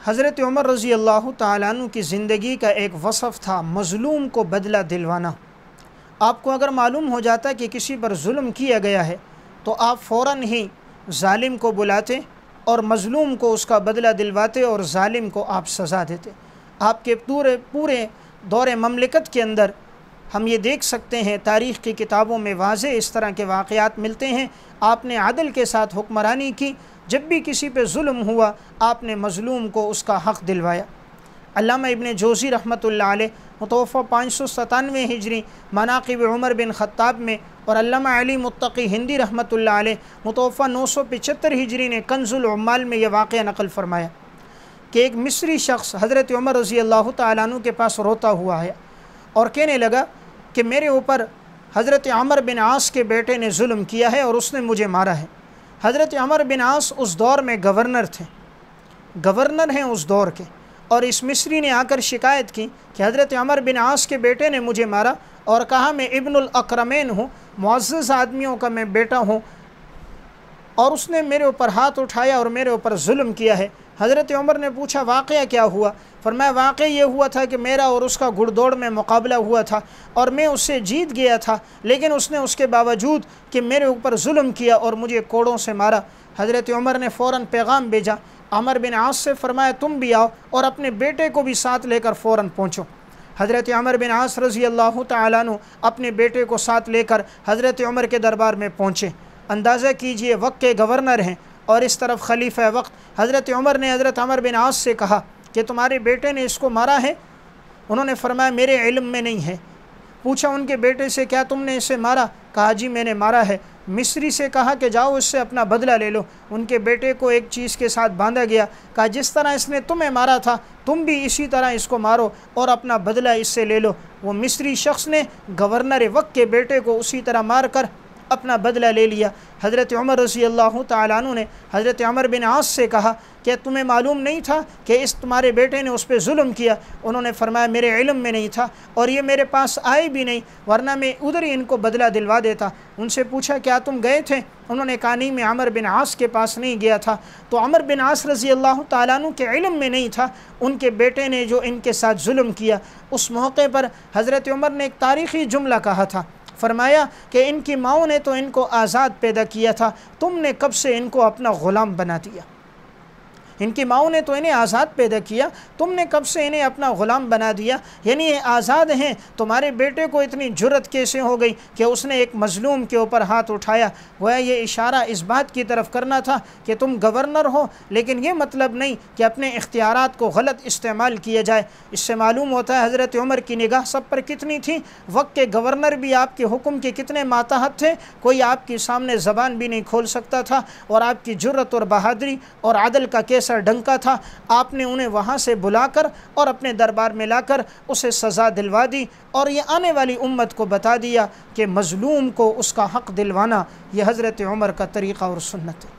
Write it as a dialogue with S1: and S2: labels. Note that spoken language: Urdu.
S1: حضرت عمر رضی اللہ تعالیٰ عنہ کی زندگی کا ایک وصف تھا مظلوم کو بدلہ دلوانا۔ آپ کو اگر معلوم ہو جاتا کہ کسی پر ظلم کیا گیا ہے تو آپ فوراً ہی ظالم کو بلاتے اور مظلوم کو اس کا بدلہ دلواتے اور ظالم کو آپ سزا دیتے۔ آپ کے پورے دور مملکت کے اندر ہم یہ دیکھ سکتے ہیں، تاریخ کی کتابوں میں واضح اس طرح کے واقعات ملتے ہیں۔ آپ نے عدل کے ساتھ حکمرانی کی، جب بھی کسی پہ ظلم ہوا آپ نے مظلوم کو اس کا حق دلوایا۔ علامہ ابن جوزی رحمۃ اللہ علیہ متوفہ 597 ہجری مناقب عمر بن خطاب میں، اور علامہ علی متقی ہندی رحمۃ اللہ علیہ متوفہ 975 ہجری نے کنز العمال میں یہ واقعہ نقل فرمایا کہ ایک مصری شخص حضرت عمر رضی اللہ تعالیٰ عنہ کے پاس روتا ہوا ہے اور کہنے لگا کہ میرے اوپر حضرت عمر بن عاص کے بیٹے نے ظلم کیا ہے اور اس نے مجھے مارا ہے۔ حضرت عمر بن عاص اس دور میں گورنر تھے، گورنر ہیں اس دور کے، اور اس مصری نے آ کر شکایت کی کہ حضرت عمر بن عاص کے بیٹے نے مجھے مارا اور کہا میں ابن الاکرمین ہوں، معزز آدمیوں کا میں بیٹا ہوں، اور اس نے میرے اوپر ہاتھ اٹھایا اور میرے اوپر ظلم کیا ہے۔ حضرت عمر نے پوچھا واقعہ کیا ہوا؟ فرمایا واقعہ یہ ہوا تھا کہ میرا اور اس کا گھڑ دوڑ میں مقابلہ ہوا تھا اور میں اس سے جیت گیا تھا، لیکن اس نے اس کے باوجود کہ میرے اوپر ظلم کیا اور مجھے کوڑوں سے مارا۔ حضرت عمر نے فوراً پیغام بھیجا عمر بن عاص سے، فرمایا تم بھی آؤ اور اپنے بیٹے کو بھی ساتھ لے کر فوراً پہنچو۔ حضرت عمر بن عاص رضی اللہ تعالیٰ عنہ اپنے بیٹے کو ساتھ لے کر حضرت عمر کے دربار میں پہنچے۔ اندازہ کیجئے وقت کے گورنر ہیں اور اس طرف خلیفہ وقت۔ حضرت عمر نے حضرت عمر بن عاص سے کہا کہ تمہارے بیٹے نے اس کو مارا ہے؟ انہوں نے فرمایا میرے علم میں نہیں ہے۔ پوچھا ان کے بیٹے سے کیا تم نے اسے مارا؟ کہا جی میں نے مارا ہے۔ مصری سے کہا کہ جاؤ اس سے اپنا بدلہ لے لو۔ ان کے بیٹے کو ایک چیز کے ساتھ باندھا گیا، کہا جس طرح اس نے تمہیں مارا تھا تم بھی اسی طرح اس کو مارو اور اپنا بدلہ اس سے لے لو۔ وہ مصری شخص نے گورنر وقت کے بیٹے کو اسی طرح مار کر اپنا بدلہ لے لیا۔ حضرت عمر رضی اللہ تعالیٰ عنہ نے حضرت عمر بن عاص سے کہا کہ تمہیں معلوم نہیں تھا کہ اس تمہارے بیٹے نے اس پہ ظلم کیا؟ انہوں نے فرمایا میرے علم میں نہیں تھا اور یہ میرے پاس آئے بھی نہیں، ورنہ میں ادھر ہی ان کو بدلہ دلوا دیتا۔ ان سے پوچھا کیا تم گئے تھے؟ انہوں نے کہا نہیں میں عمر بن عاص کے پاس نہیں گیا تھا۔ تو عمر بن عاص رضی اللہ تعالیٰ عنہ کے علم میں نہیں تھا ان کے بیٹے نے جو ان کے ساتھ ظلم کیا۔ اس موقع پر حضرت عمر نے ایک تاریخی جملہ کہا تھا، فرمایا کہ ان کی ماؤں نے تو ان کو آزاد پیدا کیا تھا، تم نے کب سے ان کو اپنا غلام بنا دیا؟ ان کی ماؤں نے تو انہیں آزاد پیدا کیا، تم نے کب سے انہیں اپنا غلام بنا دیا؟ یعنی یہ آزاد ہیں، تمہارے بیٹے کو اتنی جرت کیسے ہو گئی کہ اس نے ایک مظلوم کے اوپر ہاتھ اٹھایا؟ گویا یہ اشارہ اس بات کی طرف کرنا تھا کہ تم گورنر ہو، لیکن یہ مطلب نہیں کہ اپنے اختیارات کو غلط استعمال کیا جائے۔ اس سے معلوم ہوتا ہے حضرت عمر کی نگاہ سب پر کتنی تھی، وقت کے گورنر بھی آپ کے حکم کے کتنے ماتحت تھے، کوئی آپ کے سامنے زبان بھی نہیں کھول سکتا تھا، اور آپ کی جرت اور بہادری اور عدل کا کیسا ڈنکا تھا، آپ نے انہیں وہاں سے بلا کر اور اپنے دربار میں لا کر اسے سزا دلوا دی، اور یہ آنے والی امت کو بتا دیا کہ مظلوم کو اس کا حق دلوانا یہ حضرت عمر کا طریقہ اور سنت ہے۔